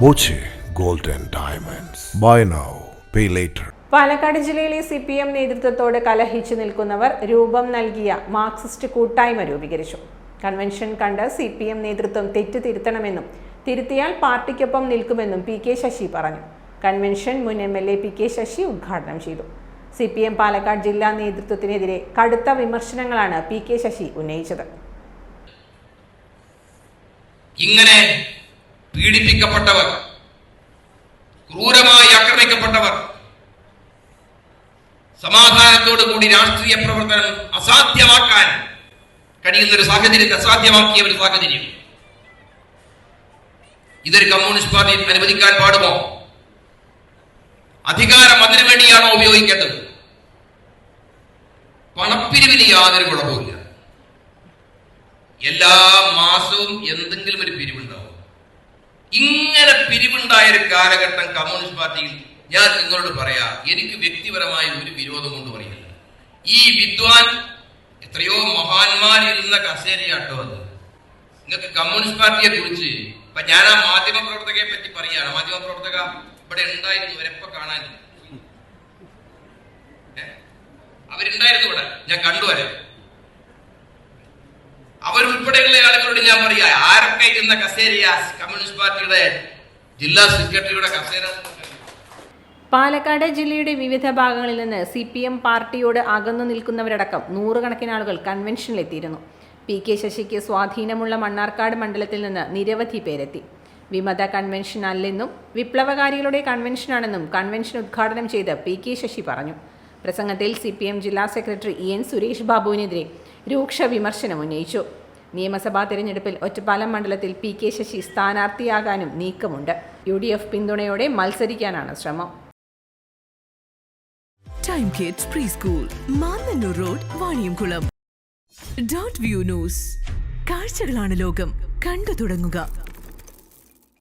Boche gold and diamonds. Buy now pay later. Palakkad ജില്ലയിലെ CPM നേതൃത്വത്തോട് കലഹിച്ചു നിൽക്കുന്നവർ രൂപം നൽകിയ മാർക്സിസ്റ്റ് കൂട്ടായ്മ രൂപീകരിച്ചു. കൺവെൻഷൻ കണ്ട് CPM നേതൃത്വം തെറ്റ് തിരുത്തണമെന്നും തിരുത്തിയാൽ പാർട്ടിക്കൊപ്പം നിൽക്കുമെന്നും PK ശശി പറഞ്ഞു. കൺവെൻഷൻ മുൻ MLA PK ശശി ഉദ്ഘാടനം ചെയ്തു. CPM പാലക്കാട് ജില്ലാ നേതൃത്വത്തിനെതിരെ കടുത്ത വിമർശനങ്ങളാണ് PK ശശി ഉന്നയിച്ചത്. ഇങ്ങനെ പീഡിപ്പിക്കപ്പെട്ടവർ, ക്രൂരമായി ആക്രമിക്കപ്പെട്ടവർ, സമാധാനത്തോടുകൂടി രാഷ്ട്രീയ പ്രവർത്തനം അസാധ്യമാക്കാൻ കഴിയുന്ന ഒരു സാഹചര്യത്തെ അസാധ്യമാക്കിയ ഒരു സാഹചര്യം ഇതൊരു കമ്മ്യൂണിസ്റ്റ് പാർട്ടി അനുവദിക്കാൻ പാടുമോ? അധികാരം അതിനു വേണ്ടിയാണോ ഉപയോഗിക്കേണ്ടത്? പണപ്പിരിവിന് യാതൊരു കുഴപ്പമില്ല. എല്ലാ മാസവും എന്തെങ്കിലും ഒരു പിരിവുണ്ടാവും. ഇങ്ങനെ പിരിവുണ്ടായൊരു കാലഘട്ടം കമ്മ്യൂണിസ്റ്റ് പാർട്ടിയിൽ ഞാൻ നിങ്ങളോട് പറയാ, എനിക്ക് വ്യക്തിപരമായ ഒരു വിരോധം കൊണ്ട് പറയുന്നില്ല. ഈ വിദ്വാൻ എത്രയോ മഹാന്മാരിരുന്ന കസേരയാട്ടോ അത്. നിങ്ങൾക്ക് കമ്മ്യൂണിസ്റ്റ് പാർട്ടിയെ കുറിച്ച് ഇപ്പൊ ഞാൻ ആ മാധ്യമ പ്രവർത്തകയെ പറ്റി പറയാണ്. മാധ്യമ പ്രവർത്തക ഇവിടെ ഉണ്ടായിരുന്നു, അവരെപ്പ കാണാൻ അവരുണ്ടായിരുന്നു ഇവിടെ, ഞാൻ കണ്ടുവരെ. അവരുൾപ്പെടെയുള്ള ആളുകളോട് ഞാൻ പറയാ, ആരൊക്കെ ഇരുന്ന കസേരയ കമ്മ്യൂണിസ്റ്റ് പാർട്ടിയുടെ ജില്ലാ സെക്രട്ടറിയുടെ കസേര. പാലക്കാട് ജില്ലയുടെ വിവിധ ഭാഗങ്ങളിൽ നിന്ന് CPM പാർട്ടിയോട് അകന്നു നിൽക്കുന്നവരടക്കം നൂറുകണക്കിന് ആളുകൾ കൺവെൻഷനിലെത്തിയിരുന്നു. PK ശശിക്ക് സ്വാധീനമുള്ള മണ്ണാർക്കാട് മണ്ഡലത്തിൽ നിന്ന് നിരവധി പേരെത്തി. വിമത കൺവെൻഷൻ അല്ലെന്നും വിപ്ലവകാരികളുടെ കൺവെൻഷനാണെന്നും കൺവെൻഷൻ ഉദ്ഘാടനം ചെയ്ത് PK ശശി പറഞ്ഞു. പ്രസംഗത്തിൽ CPM ജില്ലാ സെക്രട്ടറി EN സുരേഷ് ബാബുവിനെതിരെ രൂക്ഷ വിമർശനം ഉന്നയിച്ചു. നിയമസഭാ തെരഞ്ഞെടുപ്പിൽ ഒറ്റപ്പാലം മണ്ഡലത്തിൽ PK ശശി സ്ഥാനാർത്ഥിയാകാനും നീക്കമുണ്ട്. UDF പിന്തുണയോടെ മത്സരിക്കാനാണ് ശ്രമം. Time kids pre school, Mannannur road, Vaniyamkulam. Dot view news. കാഴ്ചകളാണ് ലോകം, കണ്ടു തുടങ്ങുക.